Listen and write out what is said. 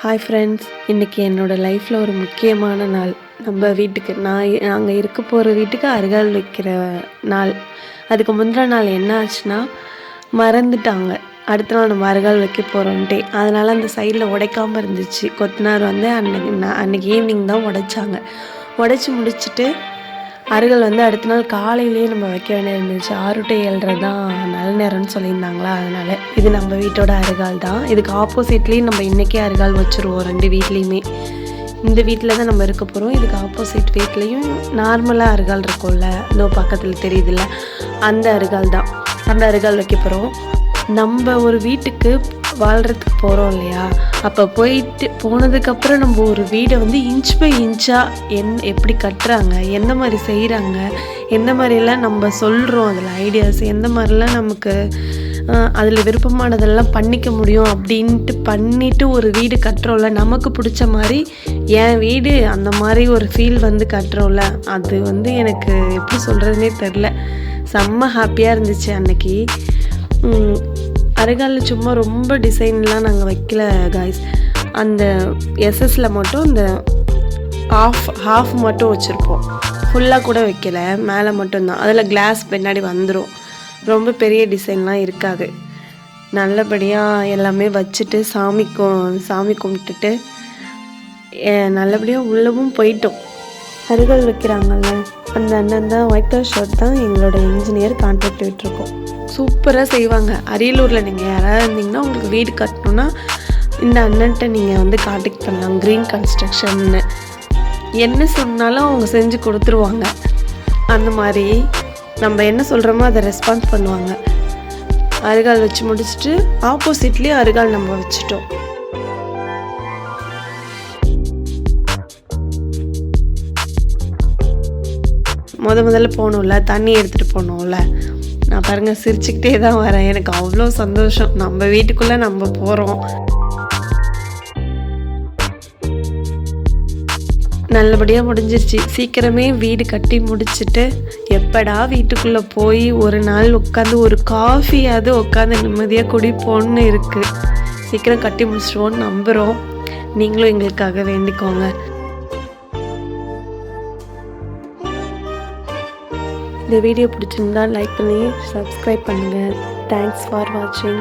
Hi friends, இன்றைக்கி என்னோடய லைஃப்பில் ஒரு முக்கியமான நாள். நம்ம வீட்டுக்கு நாங்கள் இருக்க போகிற வீட்டுக்கு அருகால் வைக்கிற நாள். அதுக்கு முந்தின நாள் என்ன ஆச்சுன்னா, மறந்துட்டாங்க அடுத்த நாள் நம்ம அருகால் வைக்க போகிறோன்ட்டே. அதனால் அந்த சைடில் உடைக்காமல் இருந்துச்சு. கொத்தனார் வந்து அன்னைக்கு ஈவினிங் தான் உடைச்சாங்க. உடைச்சி முடிச்சுட்டு அருகால் வந்து அடுத்த நாள் காலையிலேயே நம்ம வைக்க வேண்டிய இருந்துச்சு. 6 to 7:30 தான் நல்ல நேரம்னு சொல்லியிருந்தாங்களா, அதனால் இது நம்ம வீட்டோட அருகால் தான். இதுக்கு ஆப்போசிட்லேயும் நம்ம இன்றைக்கே அருகால் வச்சுருவோம் 2 வீட்லேயுமே. இந்த வீட்டில் தான் நம்ம இருக்க போகிறோம். இதுக்கு ஆப்போசிட் வீட்லேயும் நார்மலாக அருகால் இருக்கும்ல, இதோ பக்கத்தில் தெரியுதுல்ல, அந்த அருகால் தான். அந்த அருகால் வைக்க போகிறோம். நம்ம ஒரு வீட்டுக்கு வாழ்கிறதுக்கு போகிறோம் இல்லையா, அப்போ போனதுக்கப்புறம் நம்ம ஒரு வீடை வந்து இன்ச் பை இன்ச்சாக எப்படி கட்டுறாங்க, எந்த மாதிரி செய்கிறாங்க, எந்த மாதிரிலாம் நம்ம சொல்கிறோம், அதில் ஐடியாஸ் எந்த மாதிரிலாம் நமக்கு அதில் விருப்பமானதெல்லாம் பண்ணிக்க முடியும் அப்படின்ட்டு பண்ணிவிட்டு ஒரு வீடு கட்டுறோம்ல, நமக்கு பிடிச்ச மாதிரி என் வீடு அந்த மாதிரி ஒரு ஃபீல் வந்து கட்டுறோம்ல, அது வந்து எனக்கு எப்படி சொல்கிறதுனே தெரில. செம்ம ஹாப்பியாக இருந்துச்சு அன்னைக்கு. அருகாலில் சும்மா ரொம்ப டிசைன்லாம் நாங்கள் வைக்கல காய்ஸ். அந்த எஸ்எஸ்ல மட்டும் இந்த ஹாஃப் மட்டும் வச்சுருப்போம். ஃபுல்லாக கூட வைக்கல, மேலே மட்டும்தான். அதில் கிளாஸ் பின்னாடி வந்துடும். ரொம்ப பெரிய டிசைன்லாம் இருக்காது. நல்லபடியாக எல்லாமே வச்சுட்டு சாமி கும்பிட்டுட்டு நல்லபடியாக உள்ளவும் போயிட்டோம். அருகால் வைக்கிறாங்கல்ல, அந்த அண்ணன் தான், ஒயிட் கலர் ஷர்ட் தான் எங்களோட இன்ஜினியர் கான்ட்ராக்ட் விட்டுருக்கோம். சூப்பராக செய்வாங்க. அரியலூரில் நீங்கள் யாராவது இருந்தீங்கன்னா உங்களுக்கு வீடு கட்டணுன்னா இந்த அண்ணன்ட்ட நீங்கள் வந்து கான்டாக்ட் பண்ணலாம். க்ரீன் கன்ஸ்ட்ரக்ஷன்னு என்ன சொன்னாலும் அவங்க செஞ்சு கொடுத்துருவாங்க. அந்த மாதிரி நம்ம என்ன சொல்கிறோமோ அதை ரெஸ்பான்ஸ் பண்ணுவாங்க. அருகால் வச்சு முடிச்சுட்டு ஆப்போசிட்லேயே அருகால் நம்ம வச்சுட்டோம். முதல்ல போகணும்ல, தண்ணி எடுத்துகிட்டு போகணும்ல. நான் பாருங்கள் சிரிச்சுக்கிட்டே தான் வரேன். எனக்கு அவ்வளோ சந்தோஷம். நம்ம வீட்டுக்குள்ளே நம்ம போகிறோம். நல்லபடியாக முடிஞ்சிருச்சு. சீக்கிரமே வீடு கட்டி முடிச்சுட்டு எப்படா வீட்டுக்குள்ளே போய் ஒரு நாள் உட்காந்து ஒரு காஃபியாவது உட்காந்து நிம்மதியாக குடிப்போன்னு இருக்குது. சீக்கிரம் கட்டி முடிச்சிடுவோன்னு நம்புகிறோம். நீங்களும் எங்களுக்காக வேண்டிக்கோங்க. இந்த வீடியோ பிடிச்சிருந்தா லைக் பண்ணி சப்ஸ்கிரைப் பண்ணுங்கள். தேங்க்ஸ் ஃபார் வாட்சிங்.